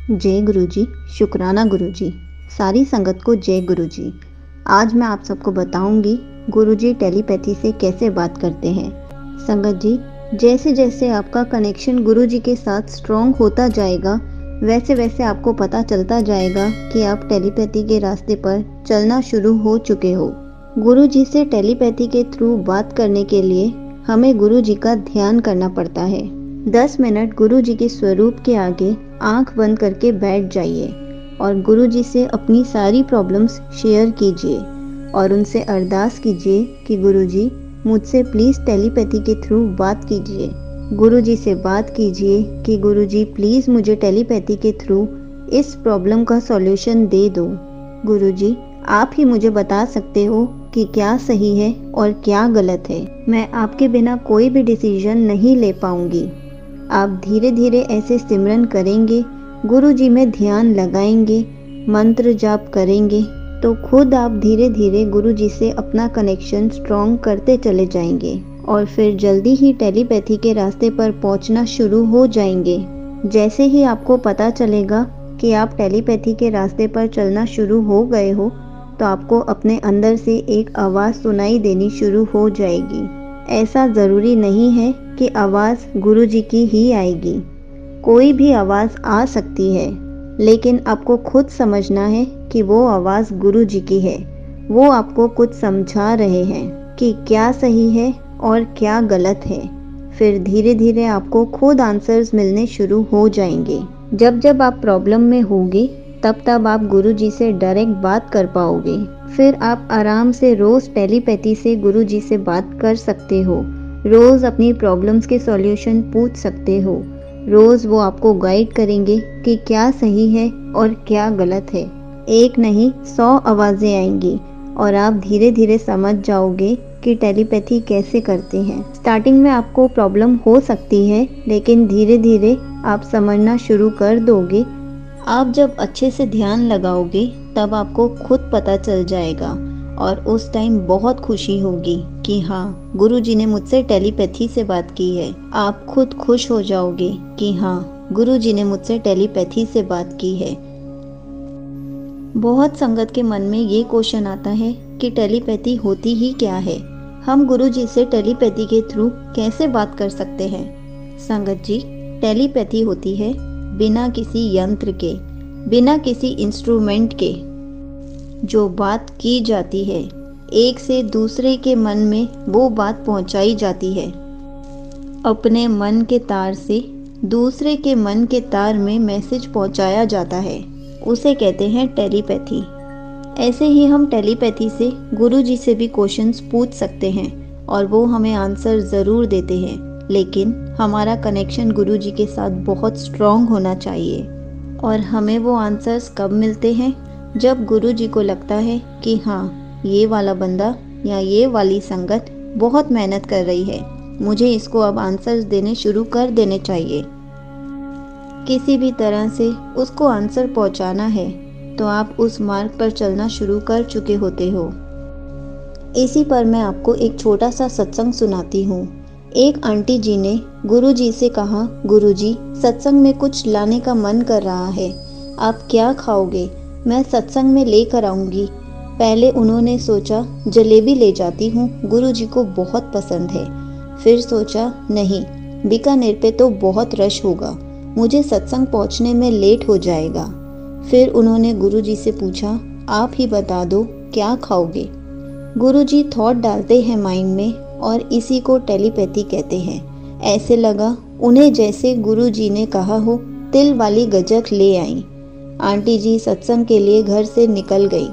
जय गुरुजी, शुक्राना गुरुजी, सारी संगत को जय गुरुजी। आज मैं आप सबको बताऊंगी गुरुजी टेलीपैथी से कैसे बात करते हैं। संगत जी, जैसे जैसे आपका कनेक्शन गुरुजी के साथ स्ट्रॉन्ग होता जाएगा, वैसे वैसे आपको पता चलता जाएगा कि आप टेलीपैथी के रास्ते पर चलना शुरू हो चुके हो। गुरुजी से टेलीपैथी के थ्रू बात करने के लिए हमें गुरुजी का ध्यान करना पड़ता है। 10 मिनट गुरुजी के स्वरूप के आगे आंख बंद करके बैठ जाइए और गुरुजी से अपनी सारी प्रॉब्लम्स शेयर कीजिए और उनसे अरदास कीजिए कि गुरुजी मुझसे प्लीज़ टेलीपैथी के थ्रू बात कीजिए। गुरुजी से बात कीजिए कि गुरुजी प्लीज़ मुझे टेलीपैथी के थ्रू इस प्रॉब्लम का सॉल्यूशन दे दो। गुरुजी आप ही मुझे बता सकते हो कि क्या सही है और क्या गलत है। मैं आपके बिना कोई भी डिसीजन नहीं ले पाऊंगी। आप धीरे धीरे ऐसे सिमरन करेंगे, गुरुजी में ध्यान लगाएंगे, मंत्र जाप करेंगे तो खुद आप धीरे धीरे गुरुजी से अपना कनेक्शन स्ट्रॉन्ग करते चले जाएंगे और फिर जल्दी ही टेलीपैथी के रास्ते पर पहुंचना शुरू हो जाएंगे। जैसे ही आपको पता चलेगा कि आप टेलीपैथी के रास्ते पर चलना शुरू हो गए हो तो आपको अपने अंदर से एक आवाज़ सुनाई देनी शुरू हो जाएगी। ऐसा ज़रूरी नहीं है कि आवाज़ गुरुजी की ही आएगी, कोई भी आवाज़ आ सकती है, लेकिन आपको खुद समझना है कि वो आवाज़ गुरुजी की है। वो आपको कुछ समझा रहे हैं कि क्या सही है और क्या गलत है। फिर धीरे धीरे आपको खुद आंसर्स मिलने शुरू हो जाएंगे। जब जब आप प्रॉब्लम में होगे तब तब आप गुरुजी से डायरेक्ट बात कर पाओगे। फिर आप आराम से रोज़ टेलीपैथी से गुरुजी से बात कर सकते हो। रोज़ अपनी प्रॉब्लम्स के सॉल्यूशन पूछ सकते हो। रोज़ वो आपको गाइड करेंगे कि क्या सही है और क्या गलत है। एक नहीं 100 आवाज़ें आएंगी और आप धीरे धीरे समझ जाओगे कि टेलीपैथी कैसे करते हैं। स्टार्टिंग में आपको प्रॉब्लम हो सकती है, लेकिन धीरे धीरे आप समझना शुरू कर दोगे। आप जब अच्छे से ध्यान लगाओगे तब आपको खुद पता चल जाएगा और उस टाइम बहुत खुशी होगी कि हाँ, गुरुजी ने मुझसे टेलीपैथी से बात की है। आप खुद खुश हो जाओगे कि हाँ, गुरुजी ने मुझसे टेलीपैथी से बात की है। बहुत संगत के मन में ये क्वेश्चन आता है कि टेलीपैथी होती ही क्या है, हम गुरुजी से टेलीपैथी के थ्रू कैसे बात कर सकते हैं। संगत जी, टेलीपैथी होती है बिना किसी यंत्र के, बिना किसी इंस्ट्रूमेंट के जो बात की जाती है, एक से दूसरे के मन में वो बात पहुंचाई जाती है। अपने मन के तार से दूसरे के मन के तार में मैसेज पहुंचाया जाता है, उसे कहते हैं टेलीपैथी। ऐसे ही हम टेलीपैथी से गुरुजी से भी क्वेश्चंस पूछ सकते हैं और वो हमें आंसर ज़रूर देते हैं, लेकिन हमारा कनेक्शन गुरुजी के साथ बहुत स्ट्रॉन्ग होना चाहिए। और हमें वो आंसर्स कब मिलते हैं? जब गुरुजी को लगता है कि हाँ, ये वाला बंदा या ये वाली संगत बहुत मेहनत कर रही है, मुझे इसको अब आंसर्स देने शुरू कर देने चाहिए। किसी भी तरह से उसको आंसर पहुंचाना है तो आप उस मार्ग पर चलना शुरू कर चुके होते हो। इसी पर मैं आपको एक छोटा सा सत्संग सुनाती हूँ। एक आंटी जी ने गुरुजी से कहा, गुरुजी सत्संग में कुछ लाने का मन कर रहा है, आप क्या खाओगे? मैं सत्संग में लेकर आऊँगी। पहले उन्होंने सोचा जलेबी ले जाती हूँ, गुरुजी को बहुत पसंद है। फिर सोचा नहीं, बीकानेर पे तो बहुत रश होगा, मुझे सत्संग पहुँचने में लेट हो जाएगा। फिर उन्होंने गुरुजी से पूछा, आप ही बता दो क्या खाओगे? गुरुजी थॉट डालते हैं माइंड में और इसी को टेलीपैथी कहते हैं। ऐसे लगा उन्हें जैसे गुरुजी ने कहा हो तिल वाली गजक ले आई। आंटी जी सत्संग के लिए घर से निकल गई,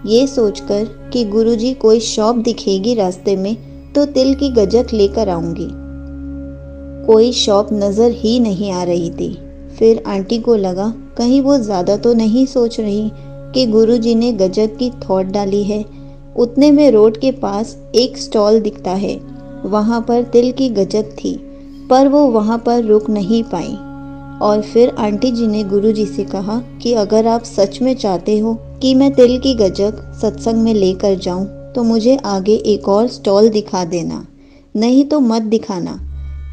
ये सोचकर कि गुरुजी कोई शॉप दिखेगी रास्ते में तो तिल की गजक लेकर आऊंगी। कोई शॉप नज़र ही नहीं आ रही थी। फिर आंटी को लगा कहीं वो ज़्यादा तो नहीं सोच रही कि गुरुजी ने गजक की थॉट डाली है। उतने में रोड के पास एक स्टॉल दिखता है, वहाँ पर तिल की गजक थी, पर वो वहाँ पर रुक नहीं पाई। और फिर आंटी जी ने गुरुजी से कहा कि अगर आप सच में चाहते हो कि मैं तिल की गजक सत्संग में लेकर जाऊँ तो मुझे आगे एक और स्टॉल दिखा देना, नहीं तो मत दिखाना।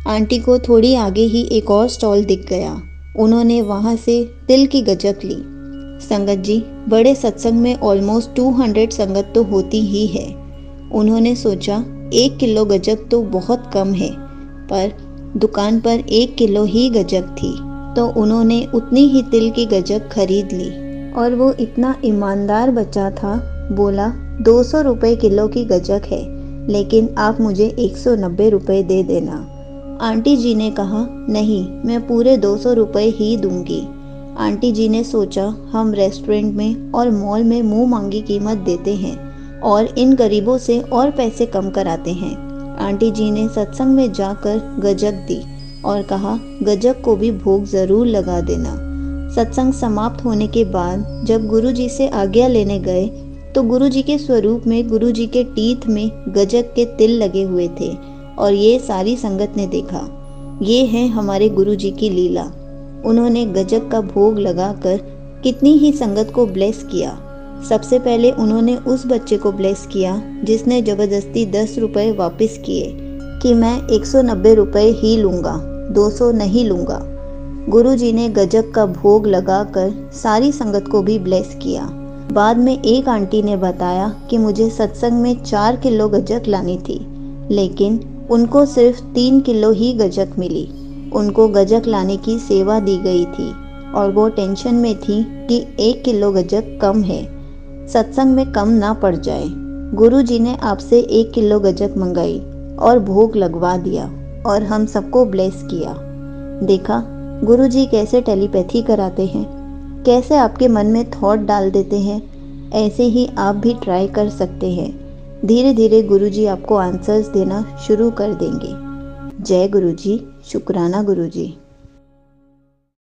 आंटी को थोड़ी आगे ही एक और स्टॉल दिख गया, उन्होंने वहाँ से तिल की गज्जक ली। संगत जी, बड़े सत्संग में ऑलमोस्ट 200 संगत तो होती ही है। उन्होंने सोचा 1 किलो गज्जक तो बहुत कम है, पर दुकान पर 1 किलो ही गज्जक थी, तो उन्होंने उतनी ही तिल की गज्जक खरीद ली। और वो इतना ईमानदार बच्चा था, बोला 200 रुपये किलो की गज्जक है, लेकिन आप मुझे 190 रुपये दे देना। आंटी जी ने कहा, नहीं, मैं पूरे 200 रुपये ही दूंगी। आंटी जी ने सोचा हम रेस्टोरेंट में और मॉल में मुंह मांगी कीमत देते हैं और इन गरीबों से और पैसे कम कराते हैं। आंटी जी ने सत्संग में जाकर गज्जक दी और कहा, गज्जक को भी भोग जरूर लगा देना। सत्संग समाप्त होने के बाद जब गुरुजी से आज्ञा लेने गए तो गुरुजी के स्वरूप में गुरुजी के टीथ में गज्जक के तिल लगे हुए थे और ये सारी संगत ने देखा। ये है हमारे गुरुजी की लीला। उन्होंने गज्जक का भोग लगाकर कितनी ही संगत को ब्लेस किया। सबसे पहले उन्होंने उस बच्चे को ब्लेस किया जिसने जबरदस्ती 10 रुपये वापस किए कि मैं 190 रुपये ही लूँगा, 200 नहीं लूँगा। गुरुजी ने गज्जक का भोग लगाकर सारी संगत को भी ब्लेस किया। बाद में एक आंटी ने बताया कि मुझे सत्संग में 4 किलो गज्जक लानी थी, लेकिन उनको सिर्फ 3 किलो ही गज्जक मिली। उनको गज्जक लाने की सेवा दी गई थी और वो टेंशन में थी कि 1 किलो गज्जक कम है, सत्संग में कम ना पड़ जाए। गुरुजी ने आपसे 1 किलो गज्जक मंगाई और भोग लगवा दिया और हम सबको ब्लेस किया। देखा गुरुजी कैसे टेलीपैथी कराते हैं, कैसे आपके मन में थॉट डाल देते हैं। ऐसे ही आप भी ट्राई कर सकते हैं। धीरे धीरे गुरुजी आपको आंसर्स देना शुरू कर देंगे। जय गुरुजी, शुक्राना गुरुजी।